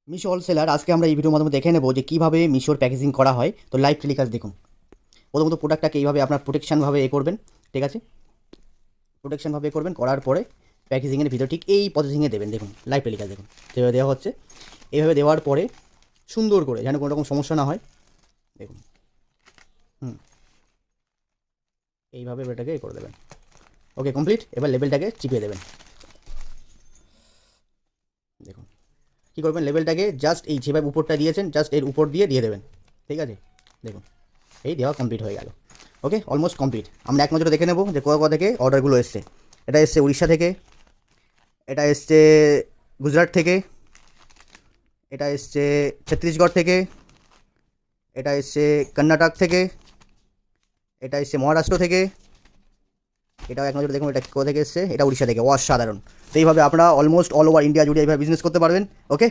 Meesho wholesaler আজকে আমরা এই ভিডিওর মাধ্যমে দেখে নেব যে কীভাবে মিশোর প্যাকেজিং করা হয়। তো লাইভ টেলিকাস্ট দেখুন। প্রথমত প্রোডাক্টটাকে এইভাবে আপনার প্রোটেকশানভাবে করবেন, ঠিক আছে? প্রোটেকশানভাবে করবেন, করার পরে প্যাকেজিংয়ের ভিতর ঠিক এই প্রসেসিংয়ে দেবেন। দেখুন লাইভ টেলিকাস্ট দেখুন যেভাবে দেওয়া হচ্ছে। এইভাবে দেওয়ার পরে সুন্দর করে যেন কোনো রকম সমস্যা না হয়, দেখুন। এইভাবে এটাকে করে দেবেন। ওকে, কমপ্লিট। এবার লেবেলটাকে চিপিয়ে দেবেন। দেখুন কী করবেন, লেবেলটাকে জাস্ট এই যেভাবে উপরটা দিয়েছেন জাস্ট এর উপর দিয়ে দেবেন, ঠিক আছে? দেখুন এই দেওয়া কমপ্লিট হয়ে গেল। ওকে, অলমোস্ট কমপ্লিট। আমরা এক নজরে দেখে নেব যে কোথা কোথা থেকে অর্ডারগুলো এসছে। এটা এসছে উড়িষ্যা থেকে, এটা এসছে গুজরাট থেকে, এটা এসছে ছত্তিশগড় থেকে, এটা এসছে কর্ণাটক থেকে, এটা এসছে মহারাষ্ট্র থেকে, এটাও এক নজরে দেখুন এটা কোথা থেকে এসছে, এটা উড়িষ্যা থেকে। অসাধারণ। তো এইভাবে আপনারা অলমোস্ট অল ওভার ইন্ডিয়া জুড়ে এইভাবে বিজনেস করতে পারবেন। ওকে।